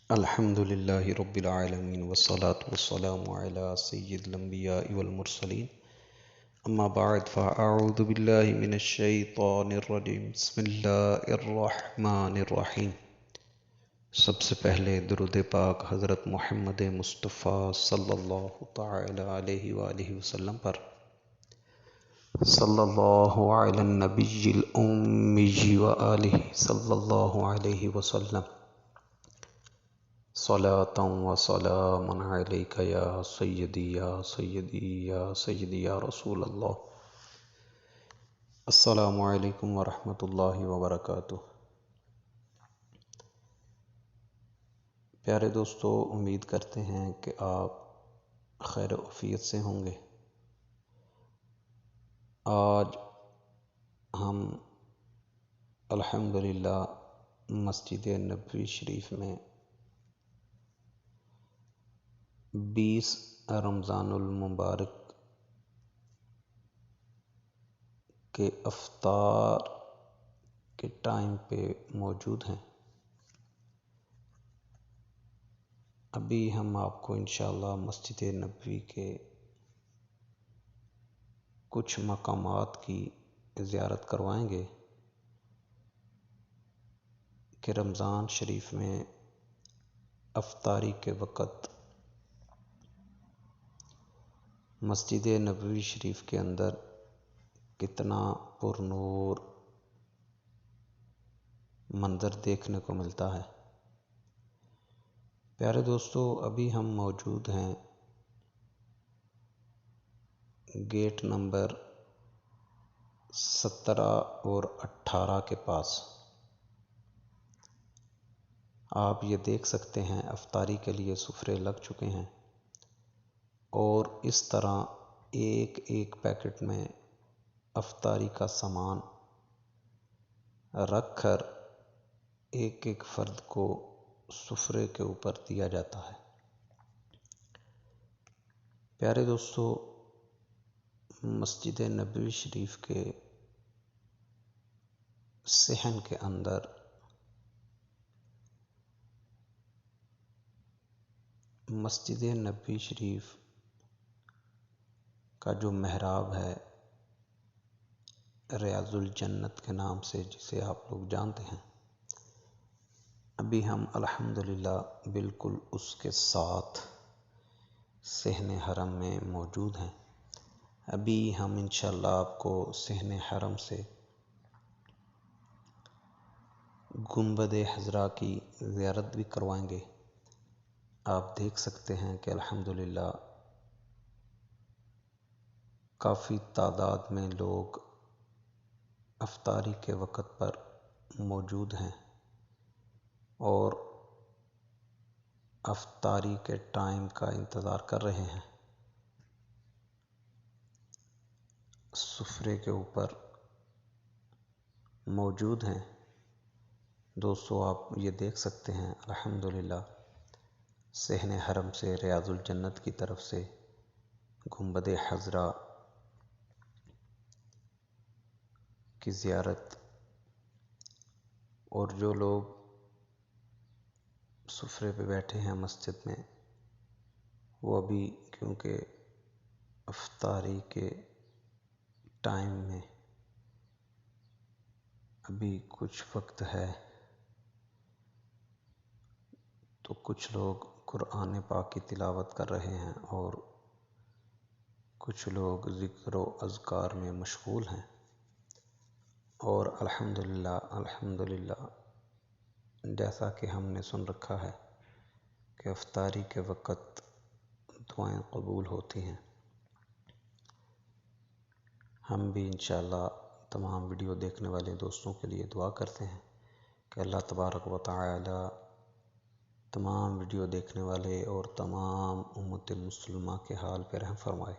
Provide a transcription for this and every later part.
الحمد لله رب العالمين والصلاة والسلام على سيد الأنبياء والمرسلين أما بعد فأعوذ بالله من الشيطان الرجيم بسم الله الرحمن الرحیم۔ سب سے پہلے درود پاک حضرت محمد مصطفیٰ صلی اللہ تعالی علیہ وآلہ وسلم پر، صلی اللہ علی النبی الأمی وآلہ صلی اللہ علیہ وسلم، صلاۃ و سلام علیک یا سیدی یا سیدی یا سیدی یا رسول اللہ۔ السلام علیکم ورحمۃ اللہ وبرکاتہ۔ پیارے دوستو، امید کرتے ہیں کہ آپ خیر و عافیت سے ہوں گے۔ آج ہم الحمدللہ مسجد نبوی شریف میں 20 رمضان المبارک کے افطار کے ٹائم پہ موجود ہیں۔ ابھی ہم آپ کو انشاءاللہ مسجد نبوی کے کچھ مقامات کی زیارت کروائیں گے کہ رمضان شریف میں افطاری کے وقت مسجد نبوی شریف کے اندر کتنا پر نور منظر دیکھنے کو ملتا ہے۔ پیارے دوستو، ابھی ہم موجود ہیں گیٹ نمبر 17 اور 18 کے پاس۔ آپ یہ دیکھ سکتے ہیں افطاری کے لیے سفرے لگ چکے ہیں، اور اس طرح ایک ایک پیکٹ میں افطاری کا سامان رکھ کر ایک ایک فرد کو سفرے کے اوپر دیا جاتا ہے۔ پیارے دوستو، مسجد نبوی شریف کے صحن کے اندر مسجد نبوی شریف کا جو محراب ہے، ریاض الجنت کے نام سے جسے آپ لوگ جانتے ہیں، ابھی ہم الحمدللہ بالکل اس کے ساتھ صحن حرم میں موجود ہیں۔ ابھی ہم انشاءاللہ آپ کو صحن حرم سے گنبد خضرا کی زیارت بھی کروائیں گے۔ آپ دیکھ سکتے ہیں کہ الحمدللہ کافی تعداد میں لوگ افطاری کے وقت پر موجود ہیں اور افطاری کے ٹائم کا انتظار کر رہے ہیں۔ سفرے کے اوپر موجود ہیں۔ دوستو، آپ یہ دیکھ سکتے ہیں الحمدللہ صحن حرم سے ریاض الجنت کی طرف سے گنبد خضرا کی زیارت، اور جو لوگ سفرے پہ بیٹھے ہیں مسجد میں، وہ ابھی کیونکہ افطاری کے ٹائم میں ابھی کچھ وقت ہے، تو کچھ لوگ قرآن پاک کی تلاوت کر رہے ہیں اور کچھ لوگ ذکر و اذکار میں مشغول ہیں۔ اور الحمدللہ جیسا کہ ہم نے سن رکھا ہے کہ افطاری کے وقت دعائیں قبول ہوتی ہیں۔ ہم بھی انشاءاللہ تمام ویڈیو دیکھنے والے دوستوں کے لیے دعا کرتے ہیں کہ اللہ تبارک و تعالی تمام ویڈیو دیکھنے والے اور تمام امت مسلمہ کے حال پہ رحم فرمائے،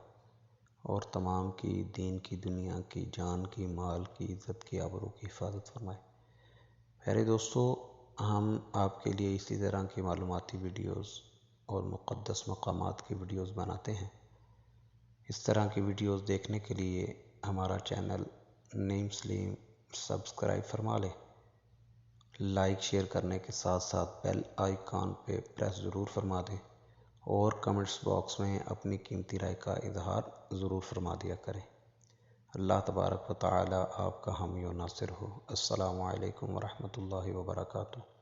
اور تمام کی دین کی، دنیا کی، جان کی، مال کی، عزت کی، آبرو کی حفاظت فرمائے۔ پیارے دوستو، ہم آپ کے لیے اسی طرح کی معلوماتی ویڈیوز اور مقدس مقامات کی ویڈیوز بناتے ہیں۔ اس طرح کی ویڈیوز دیکھنے کے لیے ہمارا چینل نیم سلیم سبسکرائب فرما لیں، لائک شیئر کرنے کے ساتھ ساتھ بیل آئیکن پہ پریس ضرور فرما دیں اور کمنٹس باکس میں اپنی قیمتی رائے کا اظہار ضرور فرما دیا کریں۔ اللہ تبارک و تعالی آپ کا حامی و ناصر ہو۔ السلام علیکم ورحمۃ اللہ وبرکاتہ۔